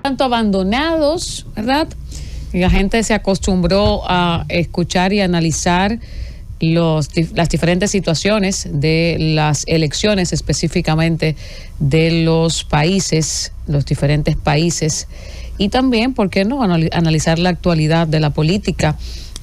tanto abandonados, ¿verdad? Y la gente se acostumbró a escuchar y analizar las diferentes situaciones de las elecciones, específicamente de los países, los diferentes países, y también, ¿por qué no?, analizar la actualidad de la política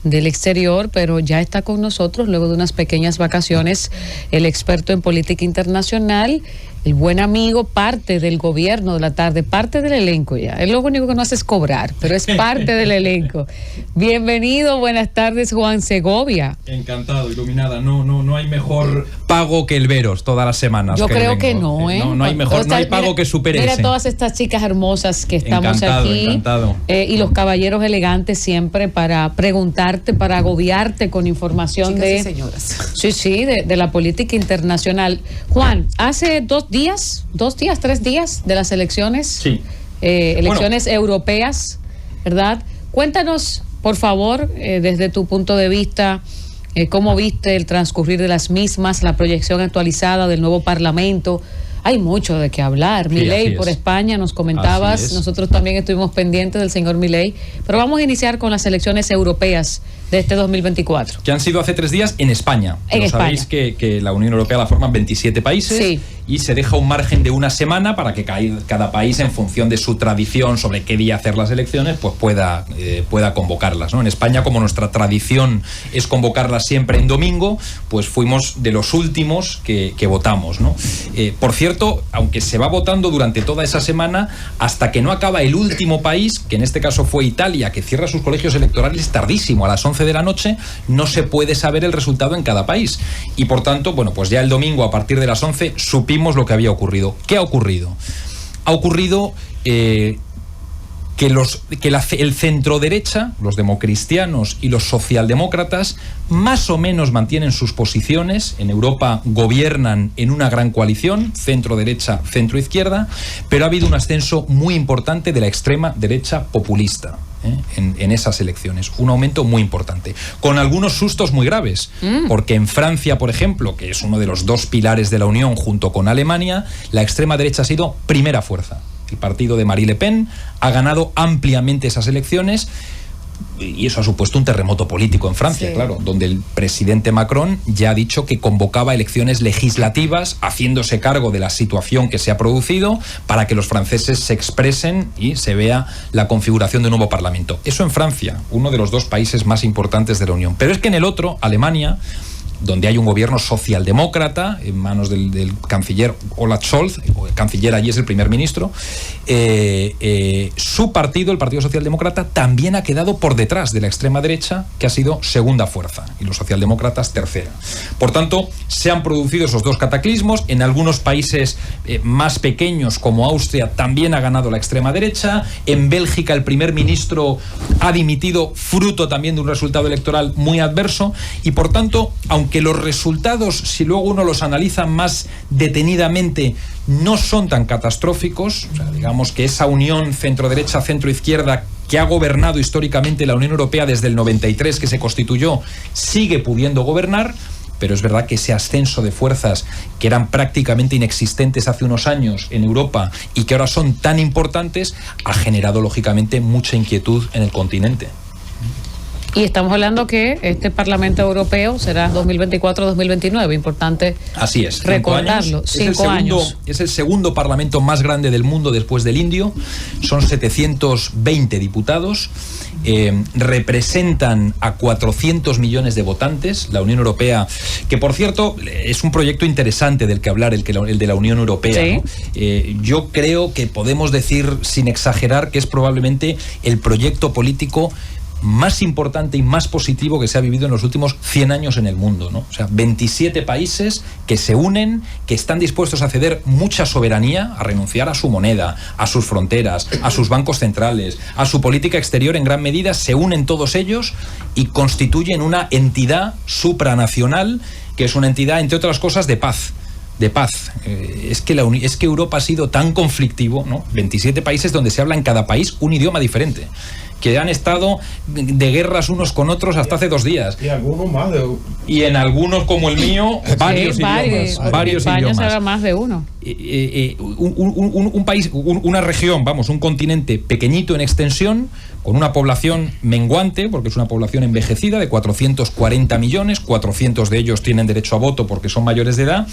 del exterior. Pero ya está con nosotros, luego de unas pequeñas vacaciones, el experto en política internacional, el buen amigo, parte del gobierno de la tarde, parte del elenco ya. Él lo único que no hace es cobrar, pero es parte del elenco. Bienvenido, buenas tardes, Juan Segovia. Encantado, Iluminada. No hay mejor pago que el veros todas las semanas. Yo creo que no, ¿eh? No hay mejor, no hay pago que supere ese. Mira todas estas chicas hermosas que estamos aquí. Encantado. Y los caballeros elegantes siempre para preguntarte, para agobiarte con información chicas y señoras. Sí, de la política internacional. Juan, hace 3 días de las elecciones, sí. Elecciones europeas, ¿verdad? Cuéntanos, por favor, desde tu punto de vista, cómo viste el transcurrir de las mismas, la proyección actualizada del nuevo Parlamento. Hay mucho de qué hablar. Sí, Milei por España, nos comentabas, nosotros también estuvimos pendientes del señor Milei, pero vamos a iniciar con las elecciones europeas de este 2024. Que han sido hace 3 días en España. En España. Sabéis que la Unión Europea la forman 27 países, sí, y se deja un margen de una semana para que cada país, en función de su tradición sobre qué día hacer las elecciones, pues pueda convocarlas, ¿no? En España, como nuestra tradición es convocarlas siempre en domingo, pues fuimos de los últimos que votamos, ¿no? Por cierto, aunque se va votando durante toda esa semana, hasta que no acaba el último país, que en este caso fue Italia, que cierra sus colegios electorales tardísimo, a las 11 de la noche, no se puede saber el resultado en cada país. Y por tanto, bueno, pues ya el domingo a partir de las 11 supimos lo que había ocurrido. ¿Qué ha ocurrido? Ha ocurrido que el centro-derecha, los democristianos y los socialdemócratas, más o menos mantienen sus posiciones. En Europa gobiernan en una gran coalición, centro-derecha, centro-izquierda, pero ha habido un ascenso muy importante de la extrema derecha populista. En esas elecciones, un aumento muy importante, con algunos sustos muy graves, porque en Francia, por ejemplo, que es uno de los 2 pilares de la Unión junto con Alemania, la extrema derecha ha sido primera fuerza. El partido de Marine Le Pen ha ganado ampliamente esas elecciones, y eso ha supuesto un terremoto político en Francia, sí, claro, donde el presidente Macron ya ha dicho que convocaba elecciones legislativas, haciéndose cargo de la situación que se ha producido, para que los franceses se expresen y se vea la configuración de un nuevo parlamento. Eso en Francia, uno de los 2 países más importantes de la Unión. Pero es que en el otro, Alemania, donde hay un gobierno socialdemócrata en manos del canciller Olaf Scholz, el canciller allí es el primer ministro, su partido, el Partido Socialdemócrata, también ha quedado por detrás de la extrema derecha, que ha sido segunda fuerza, y los socialdemócratas tercera. Por tanto, se han producido esos 2 cataclismos. En algunos países más pequeños, como Austria, también ha ganado la extrema derecha. En Bélgica, el primer ministro ha dimitido, fruto también de un resultado electoral muy adverso, y por tanto, aunque los resultados, si luego uno los analiza más detenidamente, no son tan catastróficos, o sea, digamos que esa unión centro-derecha, centro-izquierda que ha gobernado históricamente la Unión Europea desde el 93 que se constituyó, sigue pudiendo gobernar, pero es verdad que ese ascenso de fuerzas que eran prácticamente inexistentes hace unos años en Europa y que ahora son tan importantes, ha generado lógicamente mucha inquietud en el continente. Y estamos hablando que este Parlamento Europeo será 2024-2029, importante. Así es, recordarlo. 5 años. Es el segundo parlamento más grande del mundo después del indio, son 720 diputados, representan a 400 millones de votantes. La Unión Europea, que por cierto es un proyecto interesante del que hablar, el de la Unión Europea, ¿sí? ¿No? Yo creo que podemos decir sin exagerar que es probablemente el proyecto político más importante y más positivo que se ha vivido en los últimos 100 años en el mundo, ¿no? O sea, 27 países que se unen, que están dispuestos a ceder mucha soberanía, a renunciar a su moneda, a sus fronteras, a sus bancos centrales, a su política exterior en gran medida, se unen todos ellos y constituyen una entidad supranacional, que es una entidad, entre otras cosas, de paz. Es que Europa ha sido tan conflictivo, ¿no? 27 países donde se habla en cada país un idioma diferente. que han estado de guerras unos con otros hasta hace 2 días. Y algunos más de uno. Y en algunos como el mío, varios idiomas. Varios en España idiomas. se habla más de uno. Un país, una región, un continente pequeñito en extensión, con una población menguante, porque es una población envejecida de 440 millones, 400 de ellos tienen derecho a voto porque son mayores de edad,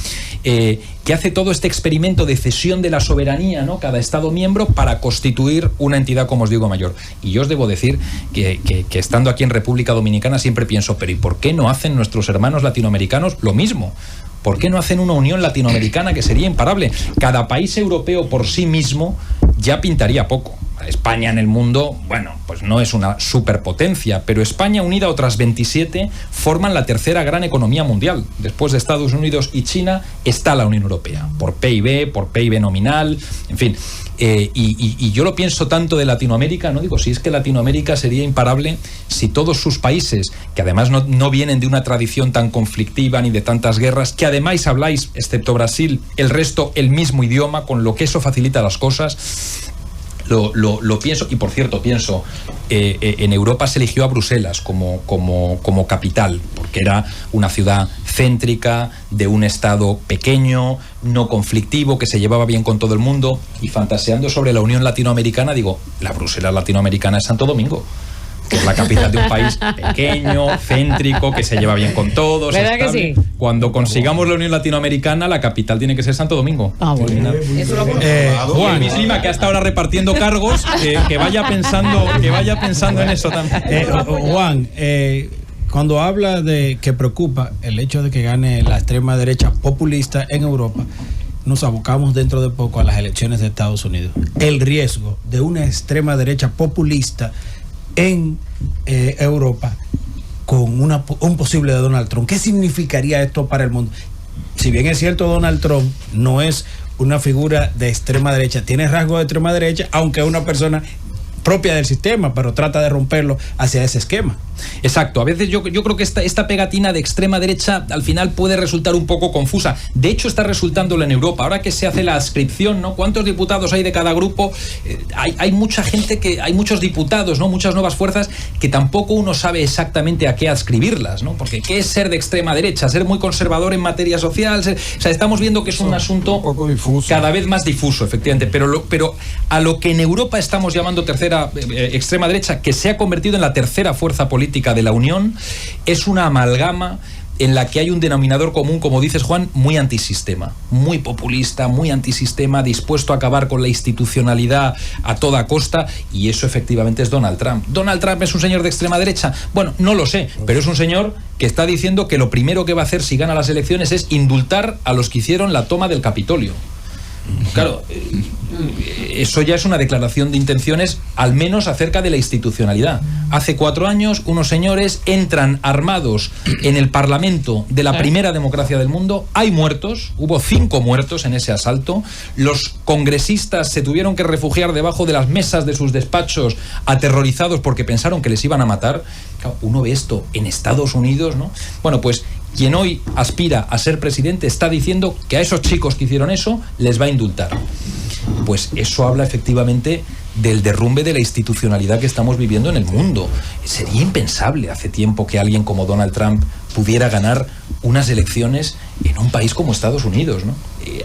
que hace todo este experimento de cesión de la soberanía, ¿no? Cada Estado miembro para constituir una entidad, como os digo, mayor. Y yo os debo decir que estando aquí en República Dominicana siempre pienso, pero ¿y por qué no hacen nuestros hermanos latinoamericanos lo mismo? ¿Por qué no hacen una unión latinoamericana que sería imparable? Cada país europeo por sí mismo ya pintaría poco. España en el mundo, bueno, pues no es una superpotencia, pero España unida a otras 27 forman la tercera gran economía mundial. Después de Estados Unidos y China está la Unión Europea, por PIB nominal, en fin. Y yo lo pienso tanto de Latinoamérica, no digo, si es que Latinoamérica sería imparable si todos sus países, que además no vienen de una tradición tan conflictiva ni de tantas guerras, que además habláis, excepto Brasil, el resto el mismo idioma, con lo que eso facilita las cosas. Lo pienso, y por cierto pienso, en Europa se eligió a Bruselas como capital, porque era una ciudad céntrica, de un estado pequeño, no conflictivo, que se llevaba bien con todo el mundo, y fantaseando sobre la Unión Latinoamericana, digo, la Bruselas latinoamericana es Santo Domingo, que es la capital de un país pequeño, céntrico, que se lleva bien con todos. ¿Verdad que sí? Cuando consigamos la Unión Latinoamericana, la capital tiene que ser Santo Domingo. Bueno. Eso lo Juan, mi prima, que hasta ahora repartiendo cargos, que vaya pensando en eso también. Juan, cuando habla de que preocupa el hecho de que gane la extrema derecha populista en Europa, nos abocamos dentro de poco a las elecciones de Estados Unidos. El riesgo de una extrema derecha populista en Europa con un posible de Donald Trump. ¿Qué significaría esto para el mundo? Si bien es cierto, Donald Trump no es una figura de extrema derecha, tiene rasgos de extrema derecha, aunque es una persona propia del sistema, pero trata de romperlo hacia ese esquema. Exacto, a veces yo creo que esta pegatina de extrema derecha al final puede resultar un poco confusa. De hecho está resultándolo en Europa. Ahora que se hace la adscripción, ¿no? ¿Cuántos diputados hay de cada grupo? Hay mucha gente, hay muchos diputados, ¿no? Muchas nuevas fuerzas que tampoco uno sabe exactamente a qué adscribirlas, ¿no? Porque ¿qué es ser de extrema derecha? Ser muy conservador en materia social. O sea, estamos viendo que es un asunto un poco difuso, cada vez más difuso, efectivamente. Pero a lo que en Europa estamos llamando tercera extrema derecha, que se ha convertido en la tercera fuerza política de la Unión, es una amalgama en la que hay un denominador común, como dices, Juan, muy antisistema, muy populista, muy antisistema, dispuesto a acabar con la institucionalidad a toda costa, y eso efectivamente es Donald Trump. ¿Donald Trump es un señor de extrema derecha? Bueno, no lo sé, pero es un señor que está diciendo que lo primero que va a hacer si gana las elecciones es indultar a los que hicieron la toma del Capitolio. Claro, eso ya es una declaración de intenciones, al menos acerca de la institucionalidad. Hace 4 años, unos señores entran armados en el Parlamento de la primera democracia del mundo. Hay muertos, hubo 5 muertos en ese asalto. Los congresistas se tuvieron que refugiar debajo de las mesas de sus despachos, aterrorizados porque pensaron que les iban a matar. Claro, uno ve esto en Estados Unidos, ¿no? Bueno, pues quien hoy aspira a ser presidente está diciendo que a esos chicos que hicieron eso les va a indultar. Pues eso habla efectivamente del derrumbe de la institucionalidad que estamos viviendo en el mundo. Sería impensable hace tiempo que alguien como Donald Trump pudiera ganar unas elecciones en un país como Estados Unidos, ¿no?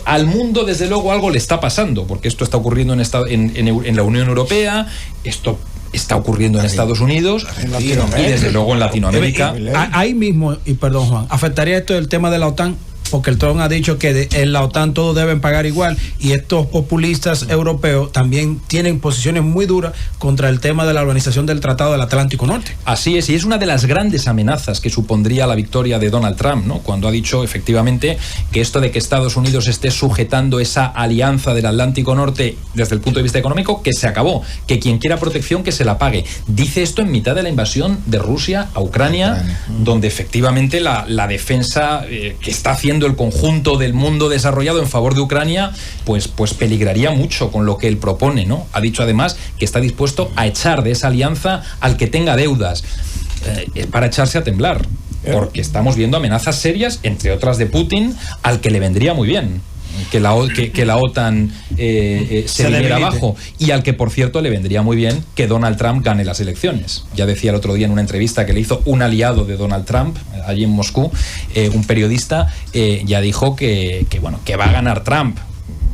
Al mundo, desde luego, algo le está pasando, porque esto está ocurriendo en la Unión Europea, esto está ocurriendo en Estados Unidos y desde luego en Latinoamérica. Ahí mismo, y perdón Juan, ¿afectaría esto el tema de la OTAN? Porque el Trump ha dicho que en la OTAN todos deben pagar igual, y estos populistas europeos también tienen posiciones muy duras contra el tema de la organización del Tratado del Atlántico Norte. Así es, y es una de las grandes amenazas que supondría la victoria de Donald Trump, ¿no? Cuando ha dicho efectivamente que esto de que Estados Unidos esté sujetando esa alianza del Atlántico Norte desde el punto de vista económico, que se acabó, que quien quiera protección que se la pague. Dice esto en mitad de la invasión de Rusia a Ucrania, donde efectivamente la defensa que está haciendo el conjunto del mundo desarrollado en favor de Ucrania, pues peligraría mucho con lo que él propone, ¿no? Ha dicho además que está dispuesto a echar de esa alianza al que tenga deudas, para echarse a temblar, porque estamos viendo amenazas serias, entre otras de Putin, al que le vendría muy bien. que la OTAN se viniera abajo, y al que, por cierto, le vendría muy bien que Donald Trump gane las elecciones. Ya decía el otro día en una entrevista que le hizo un aliado de Donald Trump allí en Moscú, un periodista, ya dijo que va a ganar Trump,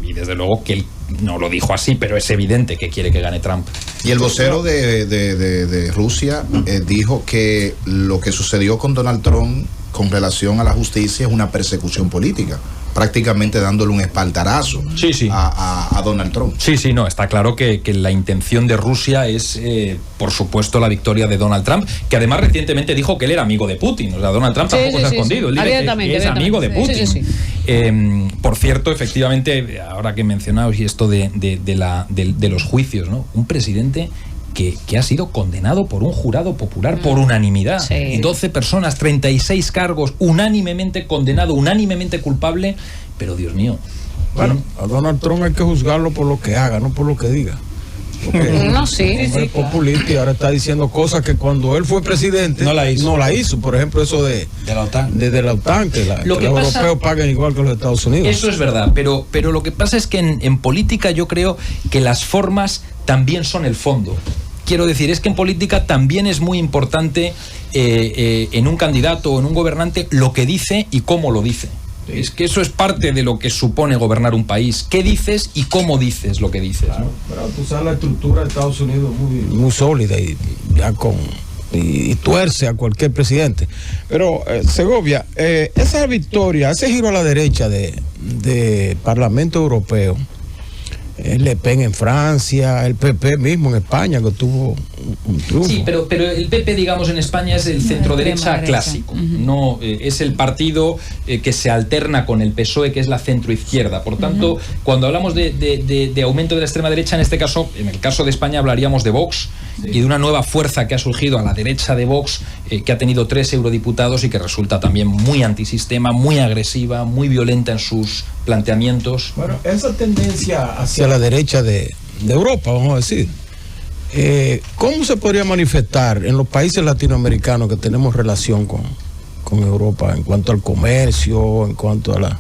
y desde luego que él no lo dijo así, pero es evidente que quiere que gane Trump. Y el vocero de Rusia dijo que lo que sucedió con Donald Trump con relación a la justicia es una persecución política, prácticamente dándole un espaldarazo a Donald Trump. Sí, no, está claro que la intención de Rusia es, por supuesto, la victoria de Donald Trump, que además recientemente dijo que él era amigo de Putin. O sea, Donald Trump tampoco se ha escondido. Él dice que es amigo de Putin. Por cierto, efectivamente, ahora que mencionabas y esto de los juicios, ¿no? Un presidente que ha sido condenado por un jurado popular por unanimidad. 12 personas, 36 cargos, unánimemente condenado, unánimemente culpable, pero Dios mío. Bueno, a Donald Trump hay que juzgarlo por lo que haga, no por lo que diga. Es populista y ahora está diciendo cosas que cuando él fue presidente no la hizo. Por ejemplo, eso de la OTAN, que los europeos paguen igual que los Estados Unidos. Eso es verdad, pero lo que pasa es que en política yo creo que las formas también son el fondo. Quiero decir, es que en política también es muy importante en un candidato o en un gobernante lo que dice y cómo lo dice. Es que eso es parte de lo que supone gobernar un país. ¿Qué dices y cómo dices lo que dices? Claro, pero tú sabes, la estructura de Estados Unidos muy sólida y ya y tuerce a cualquier presidente. Pero, Segovia, esa victoria, ese giro a la derecha de Parlamento Europeo, el Le Pen en Francia, el PP mismo en España, que tuvo un triunfo. Sí, pero el PP, digamos, en España es el centro-derecha clásico. No es el partido que se alterna con el PSOE, que es la centro-izquierda. Por tanto, cuando hablamos de aumento de la extrema derecha, en este caso, en el caso de España, hablaríamos de Vox y de una nueva fuerza que ha surgido a la derecha de Vox, que ha tenido 3 eurodiputados y que resulta también muy antisistema, muy agresiva, muy violenta en sus planteamientos. Bueno, esa tendencia hacia la derecha de Europa, vamos a decir, ¿cómo se podría manifestar en los países latinoamericanos que tenemos relación con Europa en cuanto al comercio, en cuanto a la...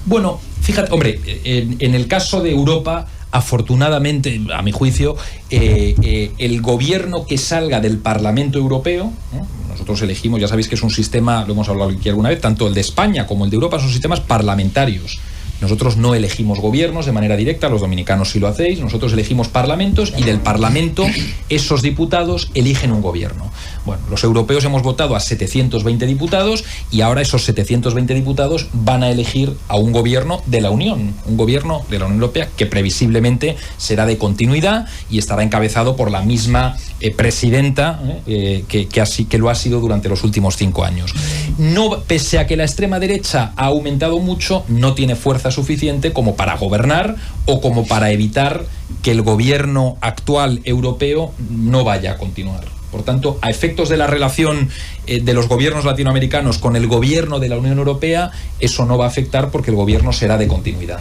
Bueno, fíjate, hombre, en el caso de Europa, afortunadamente, a mi juicio, el gobierno que salga del Parlamento Europeo, ¿no? Nosotros elegimos, ya sabéis que es un sistema, lo hemos hablado aquí alguna vez, tanto el de España como el de Europa son sistemas parlamentarios. Nosotros no elegimos gobiernos de manera directa, los dominicanos sí lo hacéis, nosotros elegimos parlamentos y del parlamento esos diputados eligen un gobierno. Bueno, los europeos hemos votado a 720 diputados y ahora esos 720 diputados van a elegir a un gobierno de la Unión, un gobierno de la Unión Europea que previsiblemente será de continuidad y estará encabezado por la misma presidenta que lo ha sido durante los últimos 5 años. No, pese a que la extrema derecha ha aumentado mucho, no tiene fuerza suficiente como para gobernar o como para evitar que el gobierno actual europeo no vaya a continuar. Por tanto, a efectos de la relación de los gobiernos latinoamericanos con el gobierno de la Unión Europea, eso no va a afectar porque el gobierno será de continuidad.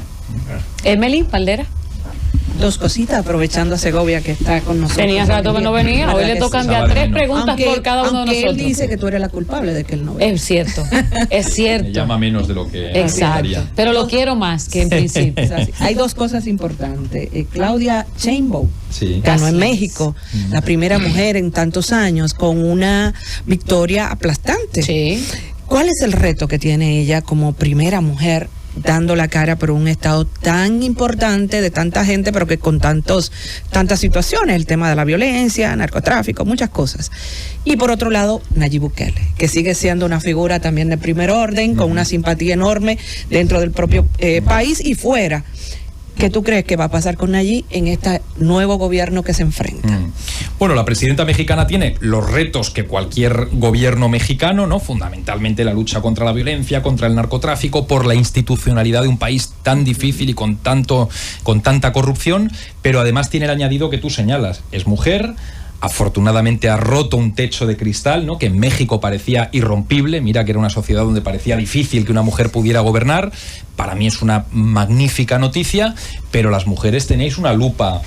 Emily Valdera. 2 cositas, aprovechando a Segovia que está con nosotros. Tenía rato que no venía, hoy le tocan ya 3 preguntas por cada uno de nosotros. Él dice que tú eres la culpable de que él no venga. Es cierto, es cierto. Me llama menos de lo que... Exacto, pero lo quiero más que en principio. Hay 2 cosas importantes. Claudia Sheinbaum ganó en México, la primera mujer en tantos años, con una victoria aplastante. Sí. ¿Cuál es el reto que tiene ella como primera mujer dando la cara por un estado tan importante de tanta gente, pero que con tantas situaciones, el tema de la violencia, narcotráfico, muchas cosas? Y por otro lado, Nayib Bukele, que sigue siendo una figura también de primer orden, con una simpatía enorme dentro del propio país y fuera. ¿Qué tú crees que va a pasar con Nayib en este nuevo gobierno que se enfrenta? Bueno, la presidenta mexicana tiene los retos que cualquier gobierno mexicano, ¿no? Fundamentalmente la lucha contra la violencia, contra el narcotráfico, por la institucionalidad de un país tan difícil y con tanta corrupción, pero además tiene el añadido que tú señalas, es mujer. Afortunadamente ha roto un techo de cristal, ¿no? Que en México parecía irrompible. Mira que era una sociedad donde parecía difícil que una mujer pudiera gobernar, para mí es una magnífica noticia, pero las mujeres tenéis una lupa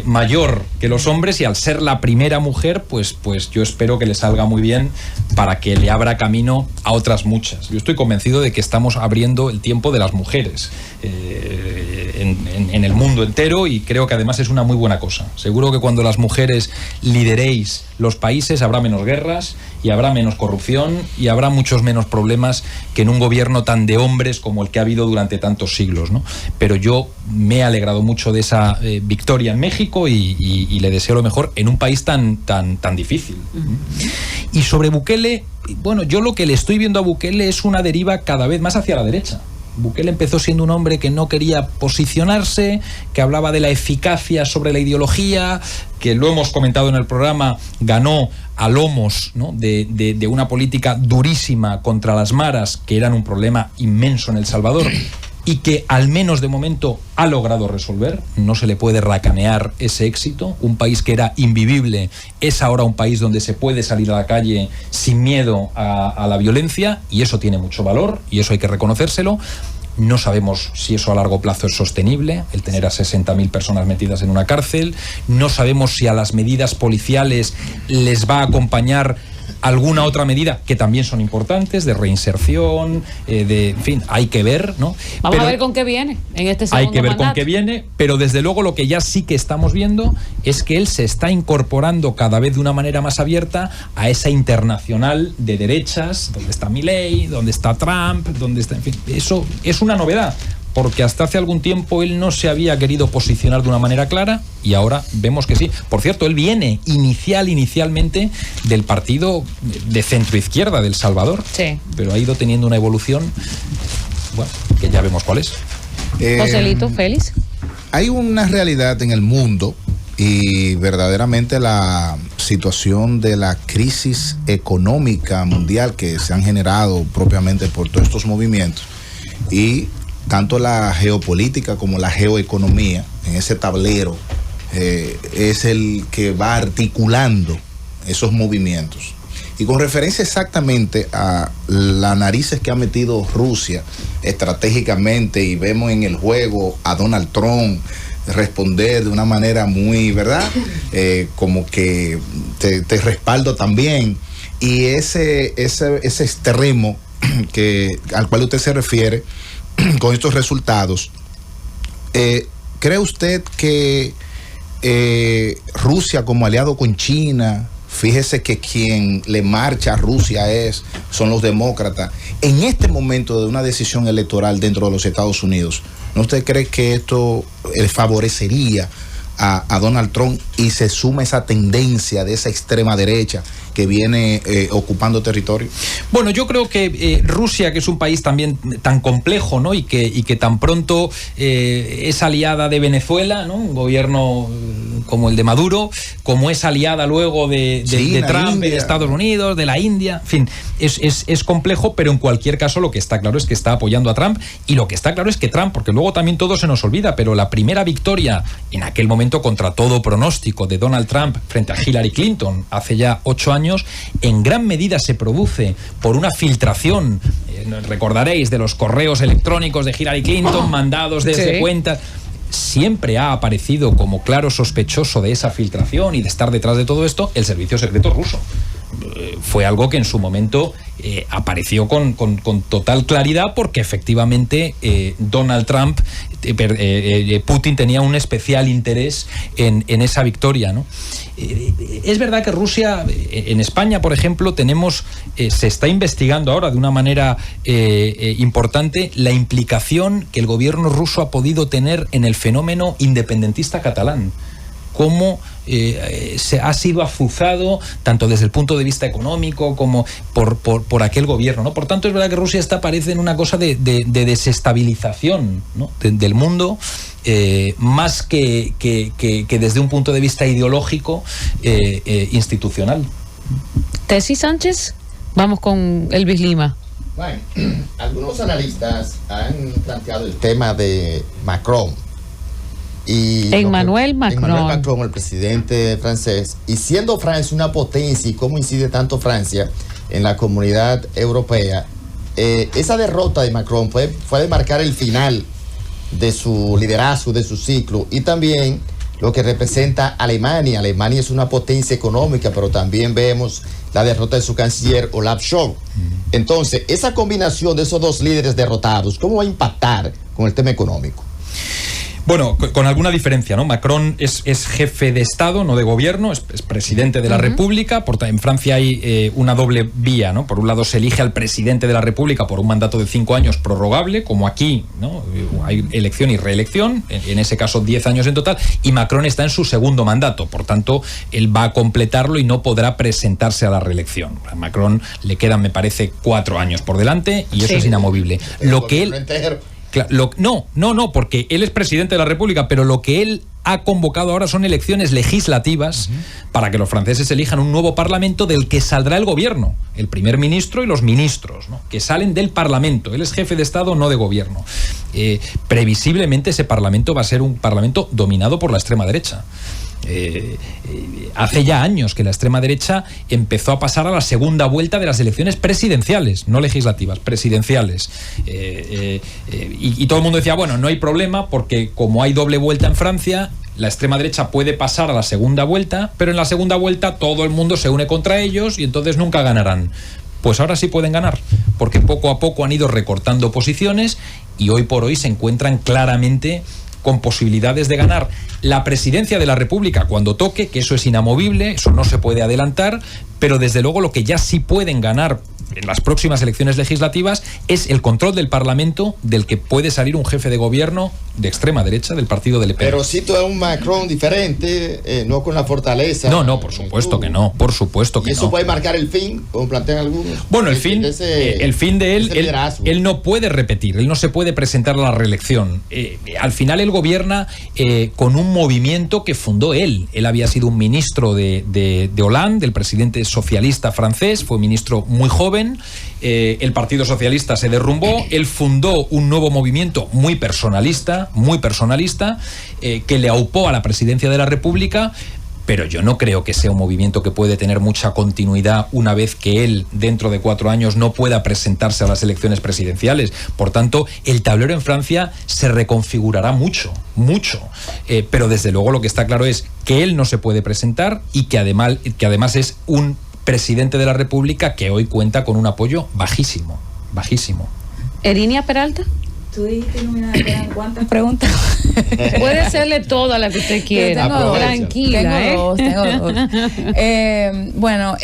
mayor que los hombres, y al ser la primera mujer, pues yo espero que le salga muy bien para que le abra camino a otras muchas. Yo estoy convencido de que estamos abriendo el tiempo de las mujeres en el mundo entero, y creo que además es una muy buena cosa. Seguro que cuando las mujeres lideréis los países habrá menos guerras y habrá menos corrupción y habrá muchos menos problemas que en un gobierno tan de hombres como el que ha habido durante tantos siglos, ¿no? Pero yo me he alegrado mucho de esa victoria en México y le deseo lo mejor en un país tan difícil. Y sobre Bukele, bueno, yo lo que le estoy viendo a Bukele es una deriva cada vez más hacia la derecha. Bukele empezó siendo un hombre que no quería posicionarse, que hablaba de la eficacia sobre la ideología, que lo hemos comentado en el programa, ganó a lomos, ¿no?, de una política durísima contra las maras, que eran un problema inmenso en El Salvador, y que al menos de momento ha logrado resolver. No se le puede racanear ese éxito. Un país que era invivible es ahora un país donde se puede salir a la calle sin miedo a la violencia, y eso tiene mucho valor y eso hay que reconocérselo. No sabemos si eso a largo plazo es sostenible, el tener a 60.000 personas metidas en una cárcel. No sabemos si a las medidas policiales les va a acompañar alguna otra medida, que también son importantes, de reinserción, en fin, hay que ver, ¿no? Vamos a ver con qué viene en este segundo Hay que ver mandato. con qué viene, pero desde luego lo que ya sí que estamos viendo es que él se está incorporando cada vez de una manera más abierta a esa internacional de derechas, donde está Milei, donde está Trump, donde está, en fin, eso es una novedad, porque hasta hace algún tiempo él no se había querido posicionar de una manera clara, y ahora vemos que sí. Por cierto, él viene inicialmente del partido de centro-izquierda de El Salvador, sí, pero ha ido teniendo una evolución, bueno, que ya vemos cuál es. Joselito, Félix. Hay una realidad en el mundo, y verdaderamente la situación de la crisis económica mundial que se han generado propiamente por todos estos movimientos, y tanto la geopolítica como la geoeconomía en ese tablero es el que va articulando esos movimientos. Y con referencia exactamente a las narices que ha metido Rusia estratégicamente, y vemos en el juego a Donald Trump responder de una manera muy, ¿verdad? Como que te respaldo también. Y ese extremo al cual usted se refiere con estos resultados, ¿cree usted que Rusia, como aliado con China, fíjese que quien le marcha a Rusia son los demócratas, en este momento de una decisión electoral dentro de los Estados Unidos, ¿no usted cree que esto favorecería a Donald Trump y se suma esa tendencia de esa extrema derecha que viene ocupando territorio? Bueno, yo creo que Rusia, que es un país también tan complejo, ¿no?, y que tan pronto es aliada de Venezuela, ¿no?, un gobierno como el de Maduro, como es aliada luego de Trump, de Estados Unidos, de la India, en fin, es complejo, pero en cualquier caso lo que está claro es que está apoyando a Trump, y lo que está claro es que Trump, porque luego también todo se nos olvida, pero la primera victoria en aquel momento contra todo pronóstico de Donald Trump frente a Hillary Clinton hace ya 8 años, en gran medida se produce por una filtración, recordaréis, de los correos electrónicos de Hillary Clinton, mandados desde cuentas. Siempre ha aparecido como claro sospechoso de esa filtración y de estar detrás de todo esto el servicio secreto ruso. Fue algo que en su momento apareció con total claridad, porque efectivamente Donald Trump, Putin tenía un especial interés en esa victoria, ¿no? Es verdad que Rusia, en España, por ejemplo, se está investigando ahora de una manera importante la implicación que el gobierno ruso ha podido tener en el fenómeno independentista catalán. Cómo se ha sido azuzado tanto desde el punto de vista económico como por aquel gobierno, ¿no? Por tanto, es verdad que Rusia parece en una cosa de desestabilización, ¿no?, del mundo, más que desde un punto de vista ideológico institucional. Tessy Sánchez, vamos con Elvis Lima. Bueno, algunos analistas han planteado el tema de Macron. Emmanuel Macron, el presidente francés, y siendo Francia una potencia, y cómo incide tanto Francia en la comunidad europea, esa derrota de Macron puede marcar el final de su liderazgo, de su ciclo, y también lo que representa Alemania. Alemania es una potencia económica, pero también vemos la derrota de su canciller Olaf Scholz. Entonces, esa combinación de esos dos líderes derrotados, ¿cómo va a impactar con el tema económico? Bueno, con alguna diferencia, ¿no? Macron es jefe de Estado, no de gobierno, es presidente de la República. En Francia hay una doble vía, ¿no? Por un lado se elige al presidente de la República por un mandato de 5 años prorrogable, como aquí, ¿no? Hay elección y reelección, en ese caso 10 años en total, y Macron está en su segundo mandato, por tanto, él va a completarlo y no podrá presentarse a la reelección. A Macron le quedan, me parece, 4 años por delante y eso es inamovible. Lo que él... No, porque él es presidente de la República, pero lo que él ha convocado ahora son elecciones legislativas para que los franceses elijan un nuevo parlamento del que saldrá el gobierno, el primer ministro y los ministros, ¿no? Que salen del parlamento. Él es jefe de Estado, no de gobierno. Previsiblemente ese parlamento va a ser un parlamento dominado por la extrema derecha. Hace ya años que la extrema derecha empezó a pasar a la segunda vuelta de las elecciones presidenciales, no legislativas, presidenciales, y todo el mundo decía, bueno, no hay problema porque como hay doble vuelta en Francia, la extrema derecha puede pasar a la segunda vuelta, pero en la segunda vuelta todo el mundo se une contra ellos y entonces nunca ganarán. Pues ahora sí pueden ganar, porque poco a poco han ido recortando posiciones y hoy por hoy se encuentran claramente con posibilidades de ganar la presidencia de la República cuando toque, que eso es inamovible, eso no se puede adelantar, pero desde luego lo que ya sí pueden ganar en las próximas elecciones legislativas es el control del Parlamento, del que puede salir un jefe de gobierno de extrema derecha del partido del Le Pen. Pero si tú eres un Macron diferente, no con la fortaleza. No, por supuesto que no, por supuesto que no. ¿Y eso puede marcar el fin, como plantean algunos? Bueno, el fin de él no puede repetir, él no se puede presentar a la reelección. Al final él gobierna con un movimiento que fundó él. Él había sido un ministro de Hollande, del presidente socialista francés, fue ministro muy joven. El Partido Socialista se derrumbó, él fundó un nuevo movimiento muy personalista, que le aupó a la presidencia de la República, pero yo no creo que sea un movimiento que puede tener mucha continuidad una vez que él, dentro de 4 años, no pueda presentarse a las elecciones presidenciales. Por tanto, el tablero en Francia se reconfigurará mucho, pero desde luego lo que está claro es que él no se puede presentar y que además es un presidente de la República que hoy cuenta con un apoyo bajísimo. Erinia Peralta. Tú dijiste, Ilumina, que eran cuántas preguntas. Puede hacerle toda la que usted quiera. Tranquila. Tengo dos. Bueno,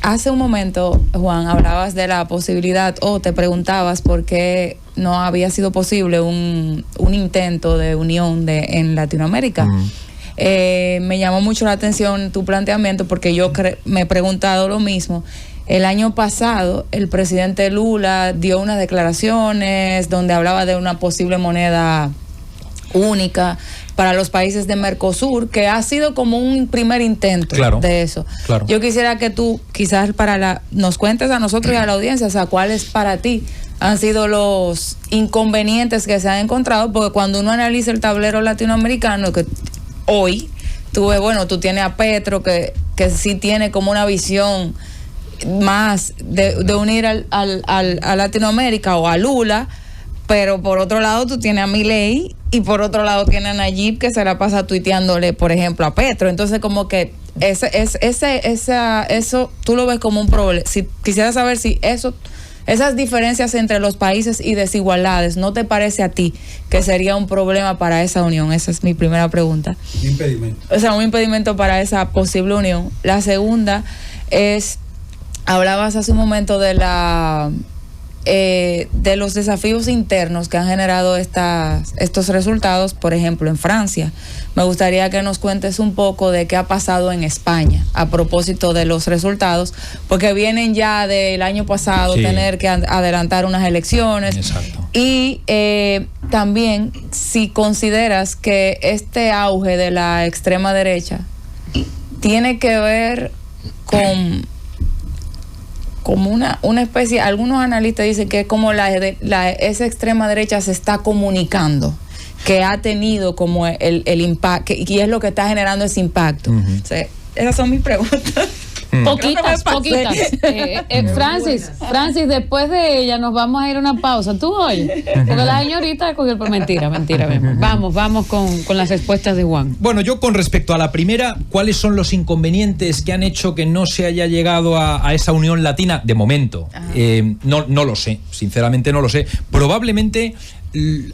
hace un momento, Juan, hablabas de la posibilidad o te preguntabas por qué no había sido posible un intento de unión en Latinoamérica. Me llamó mucho la atención tu planteamiento porque yo me he preguntado lo mismo. El año pasado el presidente Lula dio unas declaraciones donde hablaba de una posible moneda única para los países de Mercosur, que ha sido como un primer intento de eso. Claro. Yo quisiera que tú quizás nos cuentes a nosotros y a la audiencia, o sea, cuáles para ti han sido los inconvenientes que se han encontrado, porque cuando uno analiza el tablero latinoamericano, que hoy tú tienes a Petro que sí tiene como una visión más de unir a Latinoamérica, o a Lula, pero por otro lado tú tienes a Milei y por otro lado tienes a Nayib que se la pasa tuiteándole, por ejemplo, a Petro. Entonces como que eso tú lo ves como un problema. Quisiera saber si esas diferencias entre los países y desigualdades, ¿no te parece a ti que sería un problema para esa unión? Esa es mi primera pregunta. Un impedimento. O sea, un impedimento para esa posible unión. La segunda es, hablabas hace un momento de los desafíos internos que han generado estos resultados, por ejemplo, en Francia. Me gustaría que nos cuentes un poco de qué ha pasado en España a propósito de los resultados, porque vienen ya del año pasado tener que adelantar unas elecciones. Exacto. Y también, si consideras que este auge de la extrema derecha tiene que ver con como una especie, algunos analistas dicen que es como esa extrema derecha se está comunicando, que ha tenido como el impacto, y es lo que está generando ese impacto. O sea, esas son mis preguntas. Poquitas. Francis, después de ella nos vamos a ir a una pausa. ¿Tú oyes? Porque la señorita cogió por mentira. Vamos con las respuestas de Juan. Bueno, yo con respecto a la primera, ¿cuáles son los inconvenientes que han hecho que no se haya llegado a esa unión latina? De momento, no lo sé, sinceramente no lo sé. Probablemente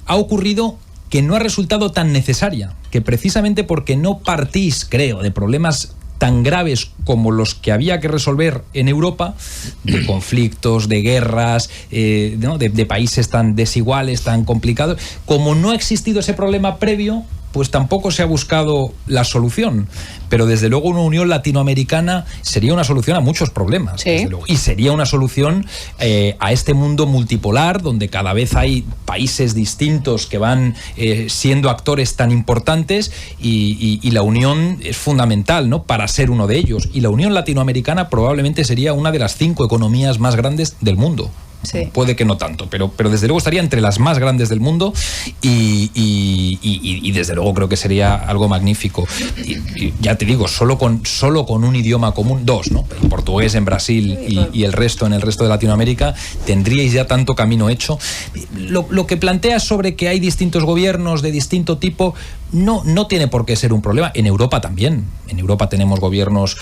ha ocurrido que no ha resultado tan necesaria, que precisamente porque no partís, creo, de problemas tan graves como los que había que resolver en Europa, de conflictos, de guerras, de países tan desiguales, tan complicados, como no ha existido ese problema previo, pues tampoco se ha buscado la solución. Pero desde luego una unión latinoamericana sería una solución a muchos problemas, sí, desde luego. Y sería una solución a este mundo multipolar, donde cada vez hay países distintos que van siendo actores tan importantes, y la unión es fundamental, ¿no?, para ser uno de ellos. Y la unión latinoamericana probablemente sería una de las 5 economías más grandes del mundo. Sí. Puede que no tanto, pero desde luego estaría entre las más grandes del mundo, y desde luego creo que sería algo magnífico. Y ya te digo, solo con un idioma común, 2, ¿no?, el portugués en Brasil y el resto en el resto de Latinoamérica, tendríais ya tanto camino hecho. Lo que planteas sobre que hay distintos gobiernos de distinto tipo, no tiene por qué ser un problema. En Europa también. En Europa tenemos gobiernos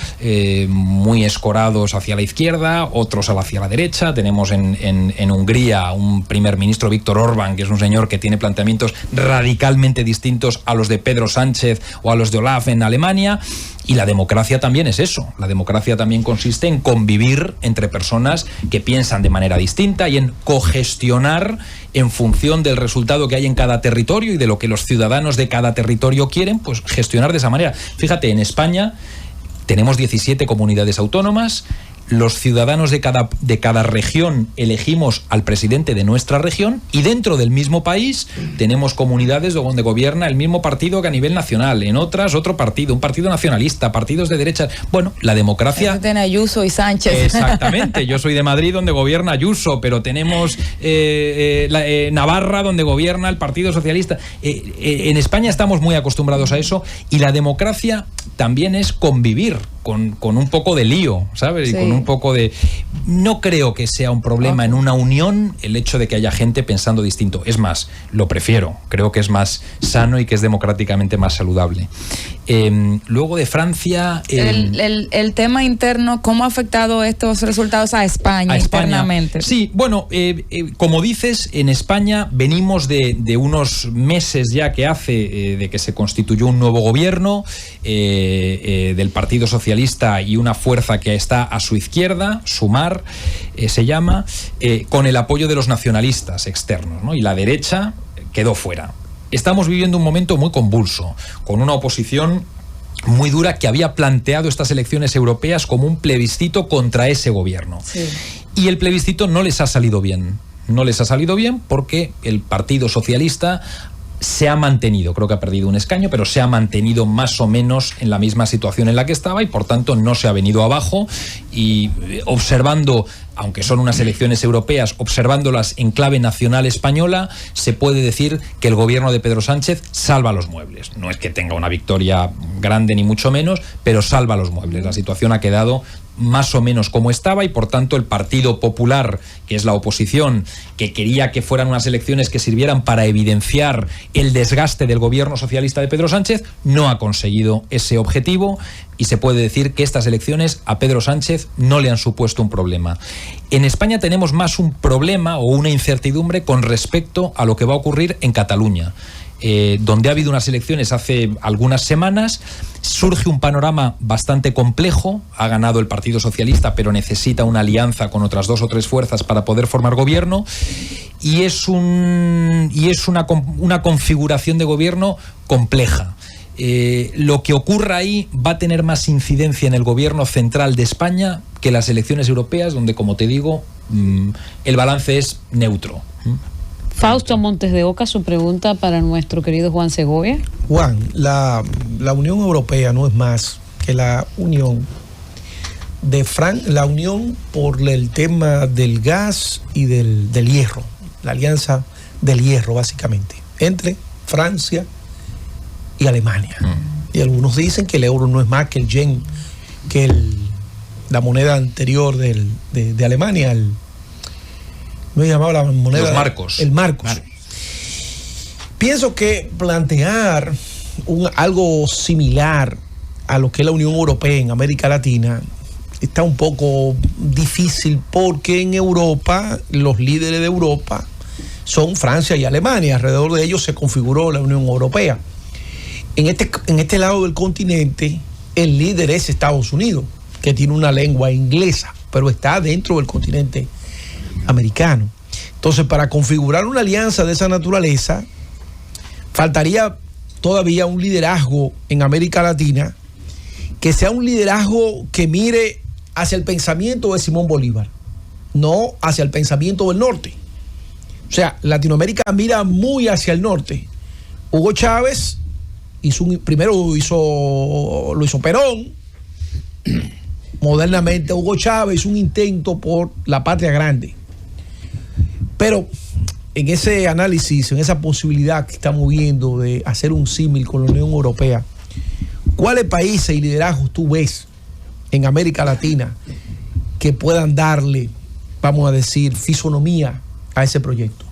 muy escorados hacia la izquierda, otros hacia la derecha. Tenemos en Hungría un primer ministro, Víctor Orbán, que es un señor que tiene planteamientos radicalmente distintos a los de Pedro Sánchez o a los de Olaf en Alemania. Y la democracia también es eso. La democracia también consiste en convivir entre personas que piensan de manera distinta y en cogestionar en función del resultado que hay en cada territorio y de lo que los ciudadanos de cada territorio quieren, pues gestionar de esa manera. Fíjate, en España tenemos 17 comunidades autónomas. Los ciudadanos de cada región elegimos al presidente de nuestra región, y dentro del mismo país tenemos comunidades donde gobierna el mismo partido que a nivel nacional, en otras otro partido, un partido nacionalista, partidos de derecha. Bueno, la democracia... Eso tiene Ayuso y Sánchez. Exactamente, yo soy de Madrid, donde gobierna Ayuso, pero tenemos Navarra, donde gobierna el Partido Socialista. En España estamos muy acostumbrados a eso, y la democracia también es convivir con un poco de lío, ¿sabes? Sí. Y con un poco de... No creo que sea un problema en una unión el hecho de que haya gente pensando distinto. Es más, lo prefiero. Creo que es más sano y que es democráticamente más saludable. Luego de Francia... El tema interno, ¿cómo ha afectado estos resultados a España internamente? Sí, bueno, como dices, en España venimos de unos meses ya que hace de que se constituyó un nuevo gobierno del Partido Socialista y una fuerza que está a su izquierda, Sumar, se llama, con el apoyo de los nacionalistas externos, ¿no? Y la derecha quedó fuera. Estamos viviendo un momento muy convulso, con una oposición muy dura que había planteado estas elecciones europeas como un plebiscito contra ese gobierno. Sí. Y el plebiscito no les ha salido bien. No les ha salido bien porque el Partido Socialista se ha mantenido, creo que ha perdido un escaño, pero se ha mantenido más o menos en la misma situación en la que estaba, y por tanto no se ha venido abajo. Y observando, aunque son unas elecciones europeas, observándolas en clave nacional española, se puede decir que el gobierno de Pedro Sánchez salva los muebles. No es que tenga una victoria grande ni mucho menos, pero salva los muebles. La situación ha quedado más o menos como estaba, y por tanto el Partido Popular, que es la oposición, que quería que fueran unas elecciones que sirvieran para evidenciar el desgaste del gobierno socialista de Pedro Sánchez, no ha conseguido ese objetivo, y se puede decir que estas elecciones a Pedro Sánchez no le han supuesto un problema. En España tenemos más un problema o una incertidumbre con respecto a lo que va a ocurrir en Cataluña. Donde ha habido unas elecciones hace algunas semanas, surge un panorama bastante complejo. Ha ganado el Partido Socialista, pero necesita una alianza con otras 2 o 3 fuerzas para poder formar gobierno, y es una configuración de gobierno compleja. Lo que ocurra ahí va a tener más incidencia en el gobierno central de España que las elecciones europeas, donde, como te digo, el balance es neutro. Fausto Montes de Oca, su pregunta para nuestro querido Juan Segovia. Juan, la Unión Europea no es más que la unión la unión por el tema del gas y del hierro, la alianza del hierro, básicamente, entre Francia y Alemania. Y algunos dicen que el euro no es más que el yen, que la moneda anterior de Alemania, ¿cómo se llamaba la moneda? Los marcos. El marcos. Pienso que plantear algo similar a lo que es la Unión Europea en América Latina está un poco difícil, porque en Europa, los líderes de Europa son Francia y Alemania. Alrededor de ellos se configuró la Unión Europea. En este lado del continente, el líder es Estados Unidos, que tiene una lengua inglesa, pero está dentro del continente americano. Entonces, para configurar una alianza de esa naturaleza, faltaría todavía un liderazgo en América Latina que sea un liderazgo que mire hacia el pensamiento de Simón Bolívar, no hacia el pensamiento del norte. O sea, Latinoamérica mira muy hacia el norte. Hugo Chávez primero lo hizo Perón. Modernamente Hugo Chávez hizo un intento por la patria grande. Pero en ese análisis, en esa posibilidad que estamos viendo de hacer un símil con la Unión Europea, ¿cuáles países y liderazgos tú ves en América Latina que puedan darle, vamos a decir, fisonomía a ese proyecto?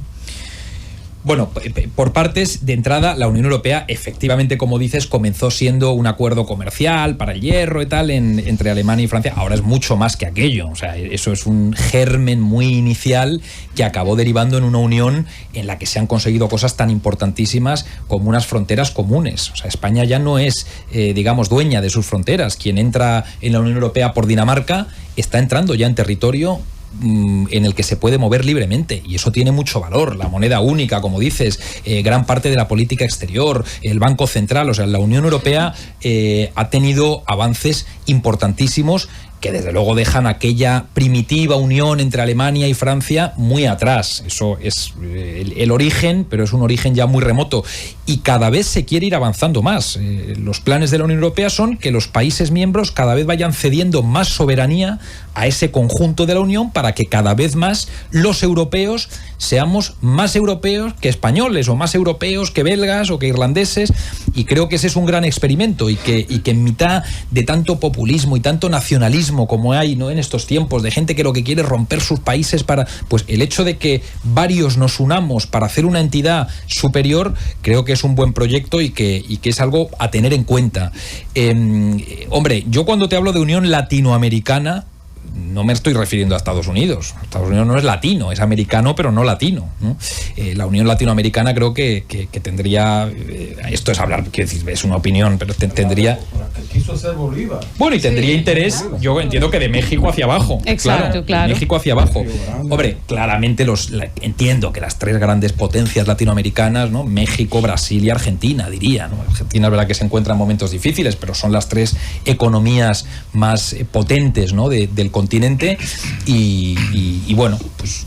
Bueno, por partes, de entrada, la Unión Europea, efectivamente, como dices, comenzó siendo un acuerdo comercial para el hierro y tal entre Alemania y Francia. Ahora es mucho más que aquello. O sea, eso es un germen muy inicial que acabó derivando en una unión en la que se han conseguido cosas tan importantísimas como unas fronteras comunes. O sea, España ya no es, digamos, dueña de sus fronteras. Quien entra en la Unión Europea por Dinamarca está entrando ya en territorio en el que se puede mover libremente, y eso tiene mucho valor. La moneda única, como dices, gran parte de la política exterior, el Banco Central, o sea, la Unión Europea ha tenido avances importantísimos que desde luego dejan aquella primitiva unión entre Alemania y Francia muy atrás. Eso es el origen, pero es un origen ya muy remoto, y cada vez se quiere ir avanzando más. Los planes de la Unión Europea son que los países miembros cada vez vayan cediendo más soberanía a ese conjunto de la Unión, para que cada vez más los europeos seamos más europeos que españoles, o más europeos que belgas o que irlandeses, y creo que ese es un gran experimento, y que en mitad de tanto populismo y tanto nacionalismo como hay, ¿no?, en estos tiempos, de gente que lo que quiere es romper sus países pues el hecho de que varios nos unamos para hacer una entidad superior, creo que es un buen proyecto y que es algo a tener en cuenta. Hombre, yo cuando te hablo de Unión Latinoamericana, no me estoy refiriendo a Estados Unidos. Estados Unidos no es latino, es americano, pero no latino, ¿no? La Unión Latinoamericana creo que tendría, esto es hablar, quiero decir, es una opinión, pero tendría... Quiso hacer Bolívar. Bueno, y tendría interés, yo entiendo que de México hacia abajo. Exacto, claro. México hacia abajo. Hombre, claramente entiendo que las tres grandes potencias latinoamericanas, ¿no?, México, Brasil y Argentina, diría, ¿no? Argentina es verdad que se encuentra en momentos difíciles, pero son las tres economías más potentes, ¿no?, del continente, y bueno, pues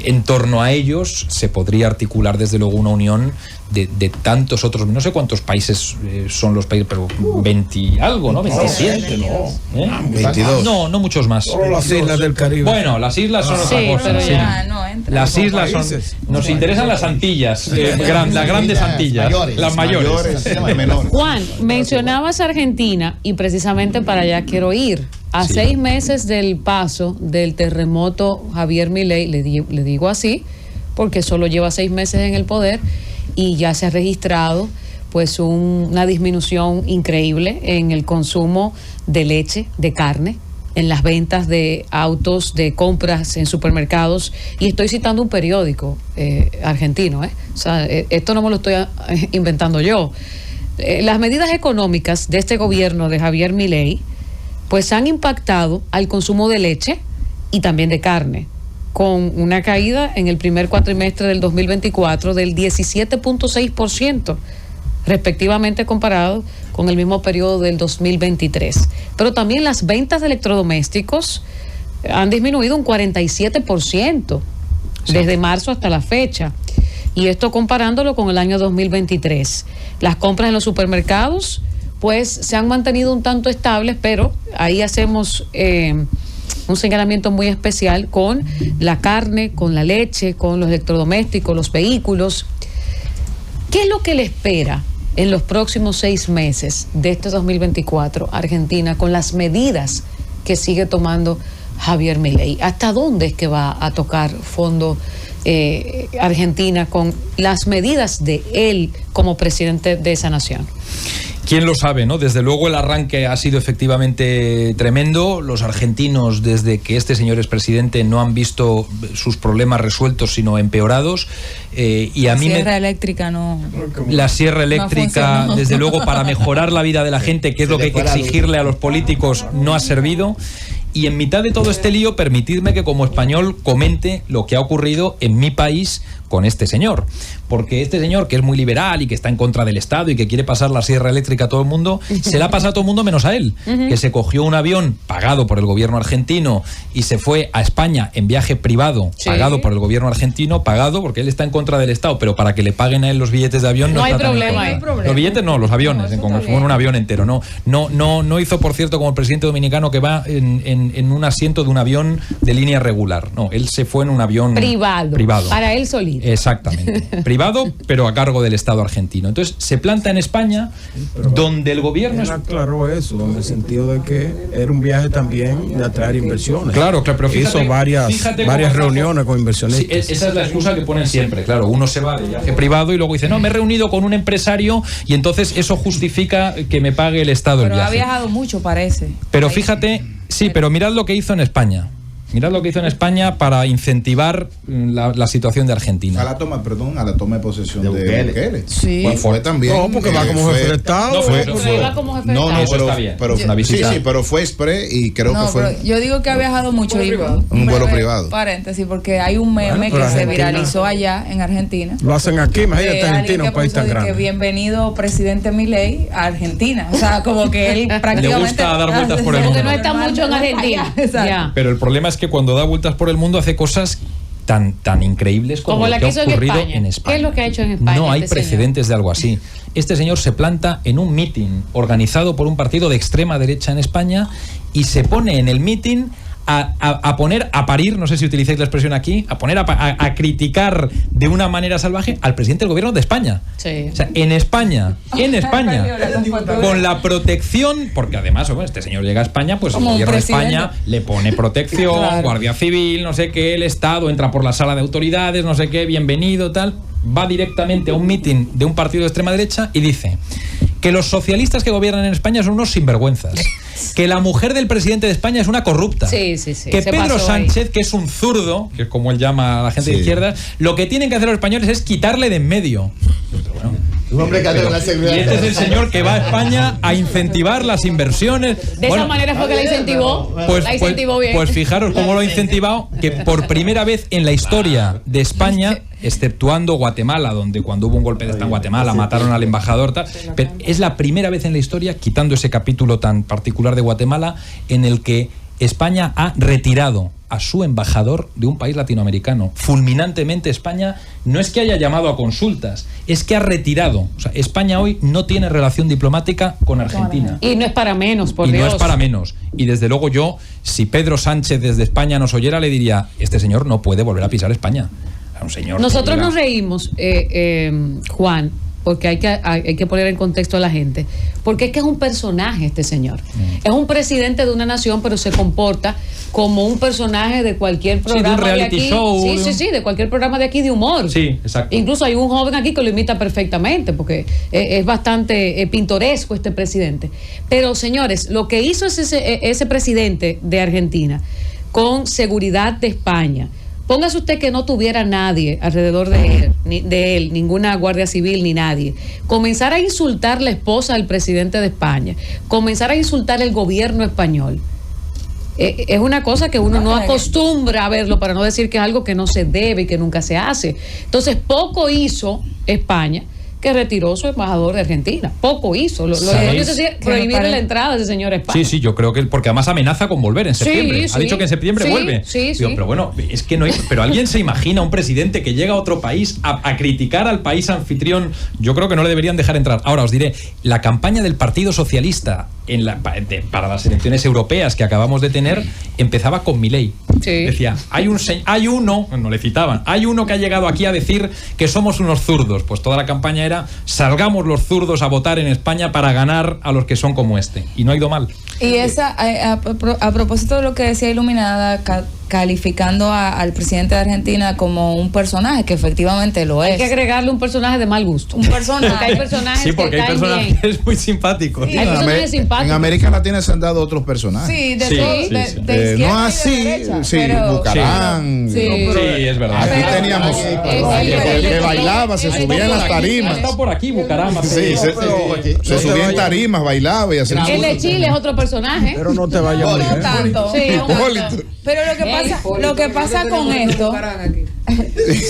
en torno a ellos se podría articular desde luego una unión de tantos otros, no sé cuántos países son los países, pero 20 y algo, ¿no? 27, ¿no? 22. No muchos más. Solo las islas del Caribe. Bueno, las islas son otra cosa. pero Sí. ya no entra. Las islas son... Nos interesan las Antillas, las grandes Antillas, las mayores. Menores. Juan, mencionabas Argentina, y precisamente para allá quiero ir. A 6 meses del paso del terremoto, Javier Milei, le digo así, porque solo lleva 6 meses en el poder, y ya se ha registrado pues una disminución increíble en el consumo de leche, de carne, en las ventas de autos, de compras en supermercados, y estoy citando un periódico argentino, o sea, esto no me lo estoy inventando yo. Las medidas económicas de este gobierno de Javier Milei pues han impactado al consumo de leche y también de carne, con una caída en el primer cuatrimestre del 2024 del 17.6%, respectivamente comparado con el mismo periodo del 2023. Pero también las ventas de electrodomésticos han disminuido un 47% desde marzo hasta la fecha, y esto comparándolo con el año 2023. Las compras en los supermercados pues se han mantenido un tanto estables, pero ahí hacemos un señalamiento muy especial con la carne, con la leche, con los electrodomésticos, los vehículos. ¿Qué es lo que le espera en los próximos 6 meses de este 2024 Argentina con las medidas que sigue tomando Javier Milei. ¿Hasta dónde es que va a tocar fondo Argentina con las medidas de él como presidente de esa nación? ¿Quién lo sabe, no? Desde luego el arranque ha sido efectivamente tremendo. Los argentinos, desde que este señor es presidente, no han visto sus problemas resueltos, sino empeorados. Y a mí La sierra eléctrica no... La sierra eléctrica, no desde luego, para mejorar la vida de la gente, que es lo que hay que exigirle a los políticos, no ha servido. Y en mitad de todo este lío, permitidme que como español comente lo que ha ocurrido en mi país con este señor. Porque este señor, que es muy liberal y que está en contra del Estado y que quiere pasar la sierra eléctrica a todo el mundo, se la ha pasado a todo el mundo menos a él, que se cogió un avión pagado por el gobierno argentino y se fue a España en viaje privado, pagado por el gobierno argentino, pagado porque él está en contra del Estado, pero para que le paguen a él los billetes de avión no hay problema ahí. Los billetes no, los aviones, como fue en un avión entero. No hizo, por cierto, como el presidente dominicano, que va en un asiento de un avión de línea regular. No, él se fue en un avión privado. Para él solito. Exactamente. Privado, pero a cargo del Estado argentino. Entonces, se planta en España, donde el gobierno... Él aclaró eso, en el sentido de que era un viaje también de atraer inversiones. Claro, pero fíjate, hizo varias reuniones con inversionistas. Sí, esa es la excusa que ponen siempre. Claro, uno se va de viaje privado y luego dice, no, me he reunido con un empresario y entonces eso justifica que me pague el Estado el viaje. Pero ha viajado mucho, parece. Pero fíjate, sí, pero mirad lo que hizo en España. Mirad lo que hizo en España para incentivar la situación de Argentina. A la toma de posesión de Bukele. Sí. Bueno, fue también. No, porque va como jefe de Estado. Eso está bien. Pero una visita. Sí, pero fue express y creo que fue. Yo digo que ha viajado mucho. Un vuelo privado. Paréntesis, porque hay un meme que se viralizó allá en Argentina. Lo hacen aquí, imagínate, Argentina, un país tan grande. Que bienvenido presidente Milei a Argentina. O sea, como que él prácticamente le gusta dar vueltas por el mundo. Porque no está mucho en Argentina. Pero el problema es que cuando da vueltas por el mundo hace cosas tan increíbles como la que ha ocurrido en España. ¿Qué es lo que ha hecho en España? No hay precedentes de algo así. Este señor se planta en un mitin organizado por un partido de extrema derecha en España y se pone en el mitin a parir, no sé si utilizáis la expresión aquí, a criticar de una manera salvaje al presidente del gobierno de España. Sí. O sea, en España, con la protección, porque además, bueno, este señor llega a España, pues el gobierno de España le pone protección, claro. Guardia Civil, no sé qué, el Estado entra por la sala de autoridades, no sé qué, bienvenido, tal. Va directamente a un mitin de un partido de extrema derecha y dice que los socialistas que gobiernan en España son unos sinvergüenzas, que la mujer del presidente de España es una corrupta, que Pedro Sánchez, que es un zurdo, que es como él llama a la gente de izquierda, lo que tienen que hacer los españoles es quitarle de en medio. Un hombre que hace la seguridad. Y este es el señor que va a España a incentivar las inversiones. De esa manera fue que la incentivó. La incentivó bien. Pues fijaros cómo lo ha incentivado, que por primera vez en la historia de España, exceptuando Guatemala, donde cuando hubo un golpe de Estado en Guatemala mataron al embajador, tal, pero es la primera vez en la historia, quitando ese capítulo tan particular de Guatemala, en el que España ha retirado a su embajador de un país latinoamericano. Fulminantemente España no es que haya llamado a consultas, es que ha retirado. O sea, España hoy no tiene relación diplomática con Argentina. Y no es para menos, por Dios. Y no es para menos. Y desde luego yo, si Pedro Sánchez desde España nos oyera, le diría, este señor no puede volver a pisar España. Un señor. Nosotros nos reímos, Juan, porque hay que poner en contexto a la gente, porque es que es un personaje este señor. Es un presidente de una nación, pero se comporta como un personaje de cualquier programa de un reality show. Sí, de cualquier programa de aquí de humor. Sí, exacto. Incluso hay un joven aquí que lo imita perfectamente, porque es bastante pintoresco este presidente. Pero, señores, lo que hizo ese presidente de Argentina con seguridad de España, póngase usted que no tuviera nadie alrededor de él, ninguna guardia civil ni nadie. Comenzar a insultar la esposa del presidente de España, comenzar a insultar el gobierno español. Es una cosa que uno no acostumbra a verlo, para no decir que es algo que no se debe y que nunca se hace. Entonces, poco hizo España, que retiró su embajador de Argentina. Poco hizo. Lo prohibir la entrada de ese señor a España. Sí, yo creo que porque además amenaza con volver en septiembre. Ha dicho que en septiembre vuelve. Digo, pero bueno, es que no hay, pero alguien se imagina un presidente que llega a otro país a criticar al país anfitrión. Yo creo que no le deberían dejar entrar. Ahora os diré, la campaña del Partido Socialista para las elecciones europeas que acabamos de tener empezaba con Milei. Sí. Decía, hay uno, no le citaban, hay uno que ha llegado aquí a decir que somos unos zurdos. Pues toda la campaña era, salgamos los zurdos a votar en España para ganar a los que son como este. Y no ha ido mal. Y a propósito de lo que decía Iluminada, calificando al presidente de Argentina como un personaje, que efectivamente lo es. Hay que agregarle un personaje de mal gusto. Un personaje. Porque hay personajes Sí, porque que hay caen personajes bien. muy simpáticos. Sí, hay personajes simpáticos. En América Latina se han dado otros personajes. Sí, de Sí, todo, sí, de sí. izquierda y No de así, derecha, sí, pero- Bucarán. Sí. No, pero Sí, es verdad. aquí Pero- teníamos que bailaba, se subía en las Ha tarimas. estado por aquí, Bucaramanga. Sí, se subía en tarimas, bailaba y hacía. El de Chile es otro personaje. Pero no te vayas muy No lejos. tanto. Sí, es un Hipólito. actor. Pero lo que pasa con esto,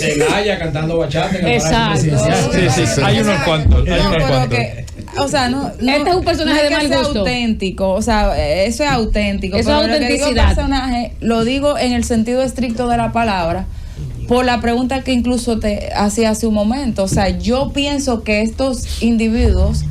Celaya cantando bachata en el Exacto. Palacio Presidencial. Sí, hay unos cuantos. Hay no, unos pero cuantos. que, o sea, no, Este es un personaje no de que mal sea gusto. auténtico, o sea, eso es auténtico. Eso pero es lo que digo autenticidad. personaje, lo digo en el sentido estricto de la palabra, por la pregunta que incluso te hacía hace un momento. O sea, yo pienso que estos individuos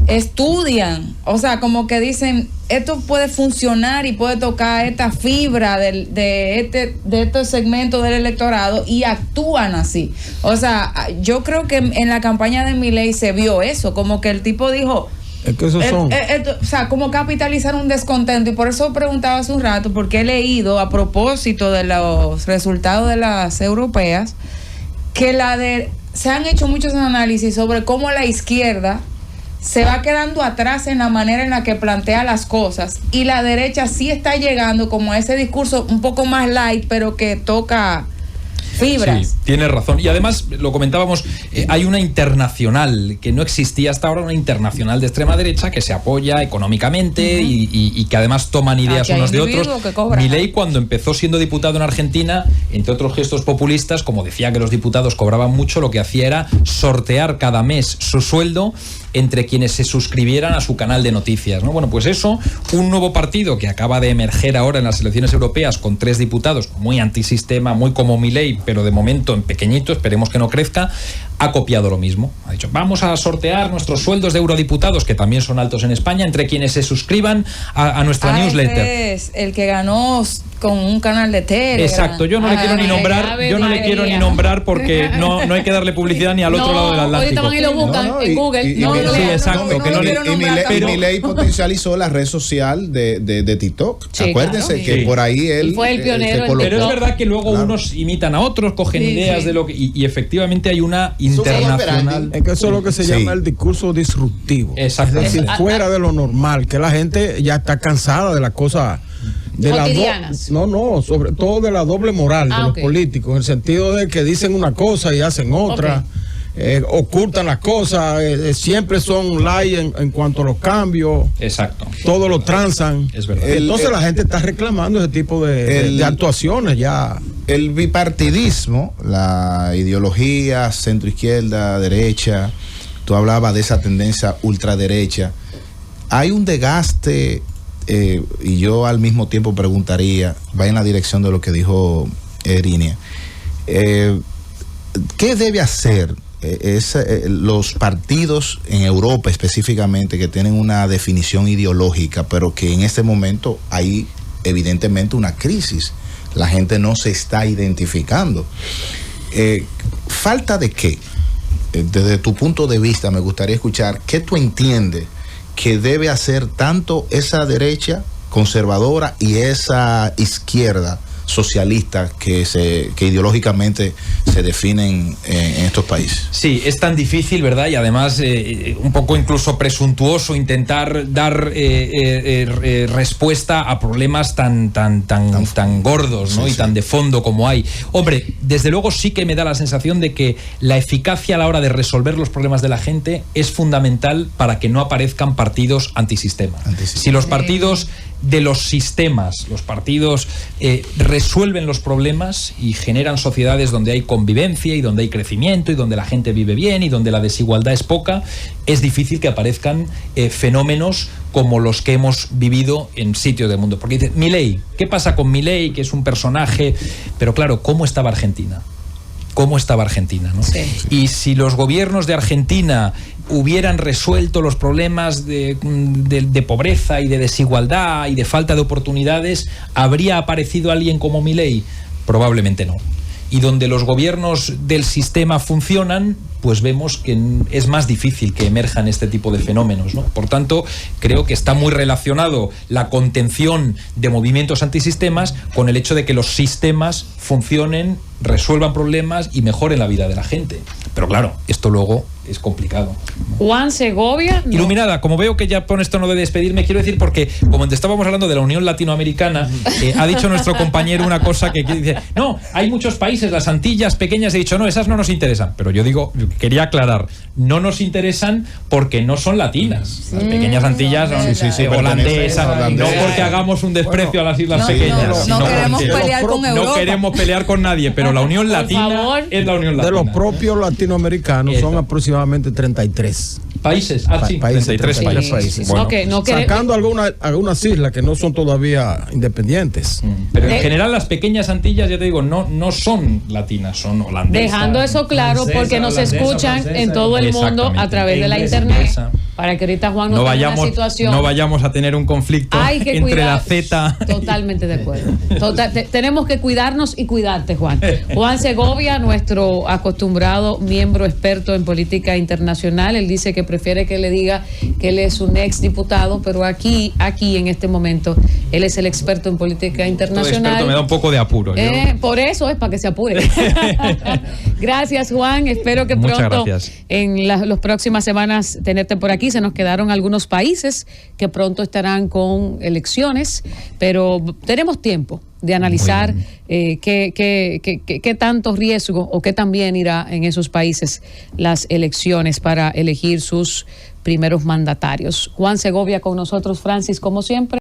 estudian, o sea, como que dicen, esto puede funcionar y puede tocar esta fibra de estos segmentos del electorado, y actúan así. O sea, yo creo que en la campaña de Milei se vio eso, como que el tipo dijo, Es que esos son. o sea, como capitalizar un descontento, y por eso preguntaba hace un rato, porque he leído a propósito de los resultados de las europeas, que se han hecho muchos análisis sobre cómo la izquierda se va quedando atrás en la manera en la que plantea las cosas, y la derecha sí está llegando como a ese discurso un poco más light, pero que toca fibras. Sí, tienes razón. Y además, lo comentábamos, hay una internacional que no existía hasta ahora, una internacional de extrema derecha que se apoya económicamente y que además toman ideas Aquí hay unos de otros. individuos que cobran. Milei, cuando empezó siendo diputado en Argentina, entre otros gestos populistas, como decía que los diputados cobraban mucho, lo que hacía era sortear cada mes su sueldo entre quienes se suscribieran a su canal de noticias, ¿no? Bueno, pues eso, un nuevo partido que acaba de emerger ahora en las elecciones europeas con 3 diputados, muy antisistema, muy como Milei, pero de momento en pequeñito, esperemos que no crezca, ha copiado lo mismo. Ha dicho, vamos a sortear nuestros sueldos de eurodiputados, que también son altos en España, entre quienes se suscriban a nuestra newsletter. Este es el que ganó con un canal de tele. Exacto, yo no le quiero ni nombrar porque no hay que darle publicidad ni al otro lado del Atlántico. Ahorita van y lo buscan en Google. Sí, exacto. Y Milei potencializó la red social de TikTok. Sí, Acuérdense claro. que Sí. por ahí él Y fue el pionero se en colocó. Pero es verdad que luego Claro. unos imitan a otros, cogen ideas de lo que... Y efectivamente hay una internacional... Es que eso es lo que se Sí. llama el discurso disruptivo. Exacto. Es decir, fuera de lo normal, que la gente ya está cansada de las cosas. Cotidianas. No, sobre todo de la doble moral de ok. los políticos, en el sentido de que dicen una cosa y hacen otra. Ocultan las cosas, siempre son light en cuanto a los cambios, Exacto. todo lo transan. Es verdad. Entonces la gente está reclamando ese tipo de actuaciones ya. El bipartidismo, la ideología centro-izquierda, derecha, tú hablabas de esa tendencia ultraderecha. Hay un desgaste, y yo al mismo tiempo preguntaría, va en la dirección de lo que dijo Erinia. ¿Qué debe hacer los partidos en Europa específicamente, que tienen una definición ideológica, pero que en este momento hay evidentemente una crisis? La gente no se está identificando. ¿Falta de qué? Desde tu punto de vista me gustaría escuchar qué tú entiendes que debe hacer tanto esa derecha conservadora y esa izquierda socialista que ideológicamente se definen en estos países. Sí, es tan difícil, ¿verdad? Y además un poco incluso presuntuoso intentar dar respuesta a problemas tan gordos, ¿no? Sí, y tan de fondo como hay. Hombre, desde luego sí que me da la sensación de que la eficacia a la hora de resolver los problemas de la gente es fundamental para que no aparezcan partidos antisistema. Si los partidos de los sistemas, los partidos resuelven los problemas y generan sociedades donde hay convivencia y donde hay crecimiento y donde la gente vive bien y donde la desigualdad es poca, es difícil que aparezcan fenómenos como los que hemos vivido en sitios del mundo. Porque dice, Milei, ¿qué pasa con Milei? Que es un personaje, pero claro, ¿cómo estaba Argentina? cómo estaba Argentina, ¿no? Sí. Y si los gobiernos de Argentina hubieran resuelto los problemas de pobreza y de desigualdad y de falta de oportunidades, ¿habría aparecido alguien como Milei? Probablemente no. Y donde los gobiernos del sistema funcionan, pues vemos que es más difícil que emerjan este tipo de fenómenos, ¿no? Por tanto, creo que está muy relacionado la contención de movimientos antisistemas con el hecho de que los sistemas funcionen, resuelvan problemas y mejoren la vida de la gente. Pero claro, esto luego es complicado. Juan Segovia. No. Iluminada, como veo que ya pones tono de despedirme, quiero decir, porque como estábamos hablando de la Unión Latinoamericana, ha dicho nuestro compañero una cosa que dice, no, hay muchos países, las Antillas pequeñas, he dicho, no, esas no nos interesan. Pero yo digo, quería aclarar, no nos interesan porque no son latinas. Las pequeñas Antillas son holandesas, no porque hagamos un desprecio a las islas pequeñas. No queremos pelear con Europa. No queremos pelear con nadie, pero la Unión Latina es la Unión Latina. De los propios latinoamericanos son aproximadamente 33 países. Sí, 33 países. Bueno, no sacando algunas islas que no son todavía independientes. Pero en general las pequeñas Antillas, ya te digo, no son latinas, son holandesas. Dejando eso claro, porque nos escuchan en todo el mundo a través de la internet. Para que ahorita Juan no tenga una situación. No vayamos a tener un conflicto entre la Z. Totalmente de acuerdo. Tenemos que cuidarnos y cuidarte, Juan. Juan Segovia, nuestro acostumbrado miembro experto en política internacional, él dice que prefiere que le diga que él es un ex diputado, pero aquí en este momento, él es el experto en política internacional. Experto me da un poco de apuro. Por eso es para que se apure. Gracias, Juan. Espero que pronto, en las próximas semanas, tenerte por aquí. Se nos quedaron algunos países que pronto estarán con elecciones, pero tenemos tiempo de analizar qué tanto riesgo o qué tan bien irá en esos países las elecciones para elegir sus primeros mandatarios. Juan Segovia con nosotros, Francis, como siempre.